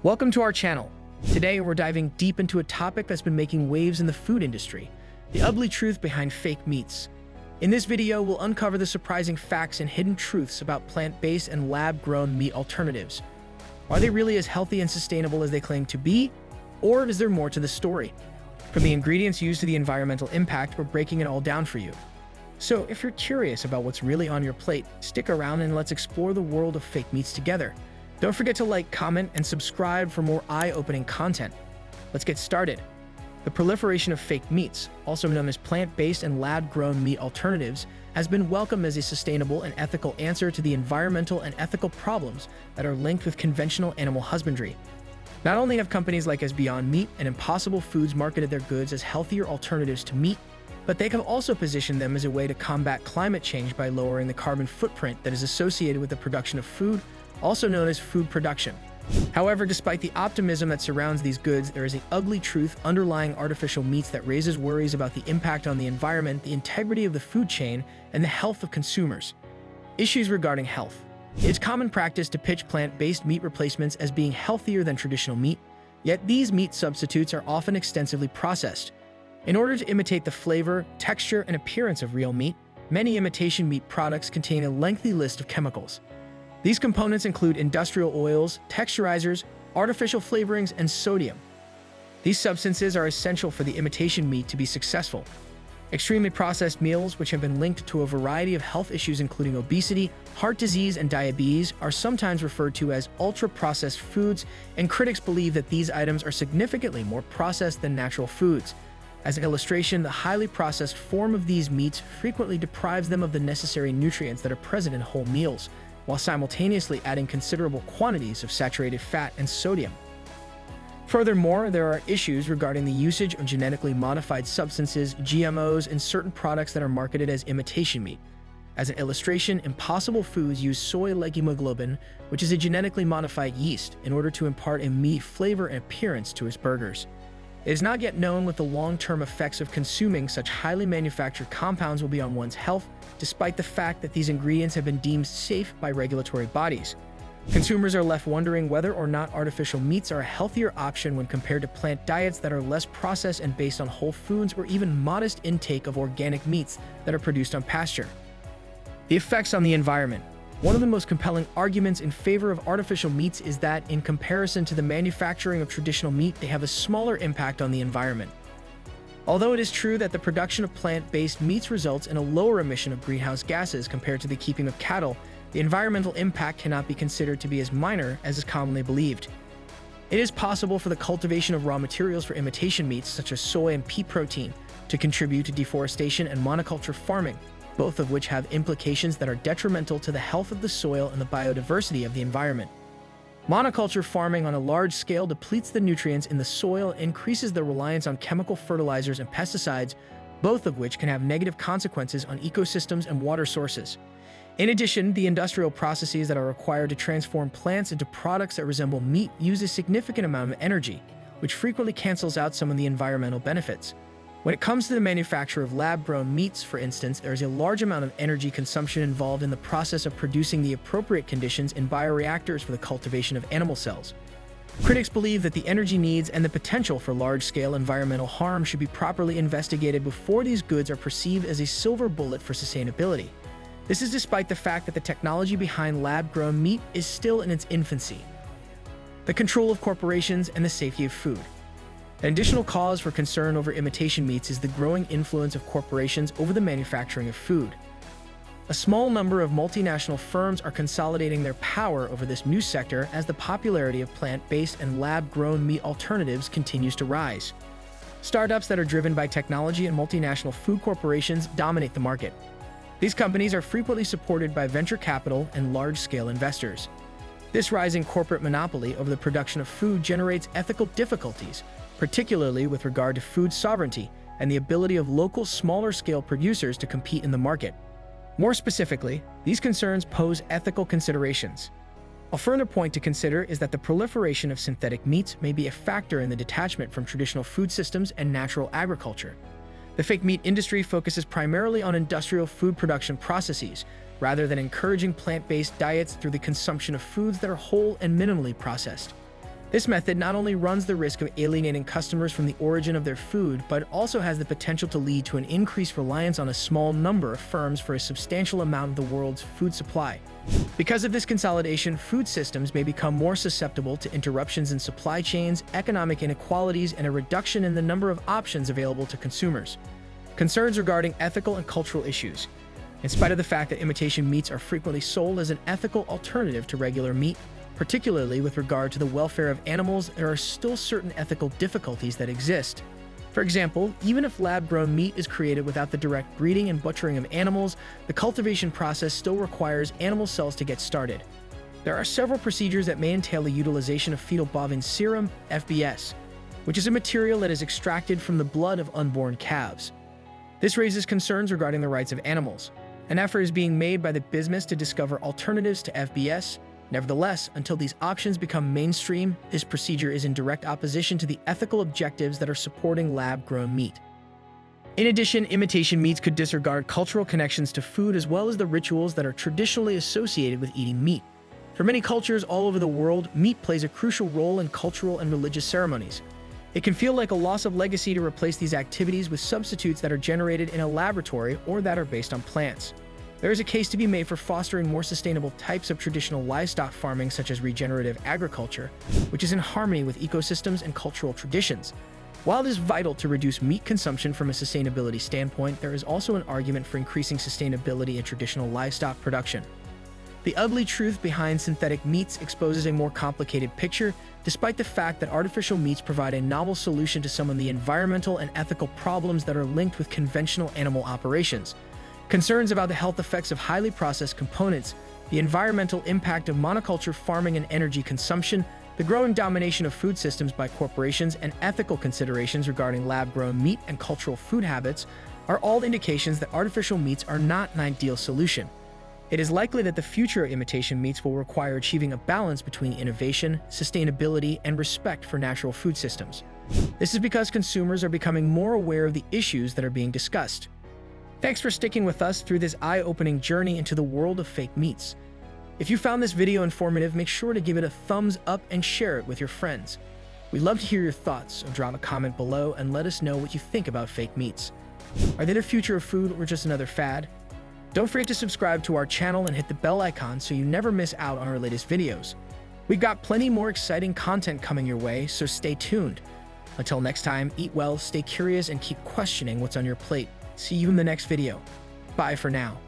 Welcome to our channel. Today we're diving deep into a topic that's been making waves in the food industry, the ugly truth behind fake meats. In this video, we'll uncover the surprising facts and hidden truths about plant-based and lab-grown meat alternatives. Are they really as healthy and sustainable as they claim to be? Or is there more to the story? From the ingredients used to the environmental impact, we're breaking it all down for you. So if you're curious about what's really on your plate, stick around and let's explore the world of fake meats together. Don't forget to like, comment, and subscribe for more eye-opening content. Let's get started. The proliferation of fake meats, also known as plant-based and lab-grown meat alternatives, has been welcomed as a sustainable and ethical answer to the environmental and ethical problems that are linked with conventional animal husbandry. Not only have companies like Beyond Meat and Impossible Foods marketed their goods as healthier alternatives to meat, but they have also positioned them as a way to combat climate change by lowering the carbon footprint that is associated with the production of food, also known as food production. However, despite the optimism that surrounds these goods, there is an ugly truth underlying artificial meats that raises worries about the impact on the environment, the integrity of the food chain, and the health of consumers. Issues regarding health. It's common practice to pitch plant-based meat replacements as being healthier than traditional meat, yet these meat substitutes are often extensively processed. In order to imitate the flavor, texture, and appearance of real meat, many imitation meat products contain a lengthy list of chemicals. These components include industrial oils, texturizers, artificial flavorings, and sodium. These substances are essential for the imitation meat to be successful. Extremely processed meals, which have been linked to a variety of health issues including obesity, heart disease, and diabetes, are sometimes referred to as ultra-processed foods, and critics believe that these items are significantly more processed than natural foods. As an illustration, the highly processed form of these meats frequently deprives them of the necessary nutrients that are present in whole meals, while simultaneously adding considerable quantities of saturated fat and sodium. Furthermore, there are issues regarding the usage of genetically modified substances, GMOs, in certain products that are marketed as imitation meat. As an illustration, Impossible Foods use soy leghemoglobin, which is a genetically modified yeast, in order to impart a meat flavor and appearance to its burgers. It is not yet known what the long-term effects of consuming such highly manufactured compounds will be on one's health, despite the fact that these ingredients have been deemed safe by regulatory bodies. Consumers are left wondering whether or not artificial meats are a healthier option when compared to plant diets that are less processed and based on whole foods, or even modest intake of organic meats that are produced on pasture. The effects on the environment. One of the most compelling arguments in favor of artificial meats is that, in comparison to the manufacturing of traditional meat, they have a smaller impact on the environment. Although it is true that the production of plant-based meats results in a lower emission of greenhouse gases compared to the keeping of cattle, the environmental impact cannot be considered to be as minor as is commonly believed. It is possible for the cultivation of raw materials for imitation meats, such as soy and pea protein, to contribute to deforestation and monoculture farming, both of which have implications that are detrimental to the health of the soil and the biodiversity of the environment. Monoculture farming on a large scale depletes the nutrients in the soil and increases the reliance on chemical fertilizers and pesticides, both of which can have negative consequences on ecosystems and water sources. In addition, the industrial processes that are required to transform plants into products that resemble meat use a significant amount of energy, which frequently cancels out some of the environmental benefits. When it comes to the manufacture of lab-grown meats, for instance, there is a large amount of energy consumption involved in the process of producing the appropriate conditions in bioreactors for the cultivation of animal cells. Critics believe that the energy needs and the potential for large-scale environmental harm should be properly investigated before these goods are perceived as a silver bullet for sustainability. This is despite the fact that the technology behind lab-grown meat is still in its infancy. The control of corporations and the safety of food. An additional cause for concern over imitation meats is the growing influence of corporations over the manufacturing of food. A small number of multinational firms are consolidating their power over this new sector as the popularity of plant-based and lab-grown meat alternatives continues to rise. Startups that are driven by technology and multinational food corporations dominate the market. These companies are frequently supported by venture capital and large-scale investors. This rising corporate monopoly over the production of food generates ethical difficulties, particularly with regard to food sovereignty and the ability of local, smaller-scale producers to compete in the market. More specifically, these concerns pose ethical considerations. A further point to consider is that the proliferation of synthetic meats may be a factor in the detachment from traditional food systems and natural agriculture. The fake meat industry focuses primarily on industrial food production processes, rather than encouraging plant-based diets through the consumption of foods that are whole and minimally processed. This method not only runs the risk of alienating customers from the origin of their food, but also has the potential to lead to an increased reliance on a small number of firms for a substantial amount of the world's food supply. Because of this consolidation, food systems may become more susceptible to interruptions in supply chains, economic inequalities, and a reduction in the number of options available to consumers. Concerns regarding ethical and cultural issues. In spite of the fact that imitation meats are frequently sold as an ethical alternative to regular meat, particularly with regard to the welfare of animals, there are still certain ethical difficulties that exist. For example, even if lab-grown meat is created without the direct breeding and butchering of animals, the cultivation process still requires animal cells to get started. There are several procedures that may entail the utilization of fetal bovine serum, FBS, which is a material that is extracted from the blood of unborn calves. This raises concerns regarding the rights of animals. An effort is being made by the business to discover alternatives to FBS. Nevertheless, until these options become mainstream, this procedure is in direct opposition to the ethical objectives that are supporting lab-grown meat. In addition, imitation meats could disregard cultural connections to food as well as the rituals that are traditionally associated with eating meat. For many cultures all over the world, meat plays a crucial role in cultural and religious ceremonies. It can feel like a loss of legacy to replace these activities with substitutes that are generated in a laboratory or that are based on plants. There is a case to be made for fostering more sustainable types of traditional livestock farming, such as regenerative agriculture, which is in harmony with ecosystems and cultural traditions. While it is vital to reduce meat consumption from a sustainability standpoint, there is also an argument for increasing sustainability in traditional livestock production. The ugly truth behind synthetic meats exposes a more complicated picture, despite the fact that artificial meats provide a novel solution to some of the environmental and ethical problems that are linked with conventional animal operations. Concerns about the health effects of highly processed components, the environmental impact of monoculture farming and energy consumption, the growing domination of food systems by corporations, and ethical considerations regarding lab-grown meat and cultural food habits are all indications that artificial meats are not an ideal solution. It is likely that the future of imitation meats will require achieving a balance between innovation, sustainability, and respect for natural food systems. This is because consumers are becoming more aware of the issues that are being discussed. Thanks for sticking with us through this eye-opening journey into the world of fake meats. If you found this video informative, make sure to give it a thumbs up and share it with your friends. We'd love to hear your thoughts, so drop a comment below and let us know what you think about fake meats. Are they the future of food or just another fad? Don't forget to subscribe to our channel and hit the bell icon so you never miss out on our latest videos. We've got plenty more exciting content coming your way, so stay tuned. Until next time, eat well, stay curious, and keep questioning what's on your plate. See you in the next video. Bye for now.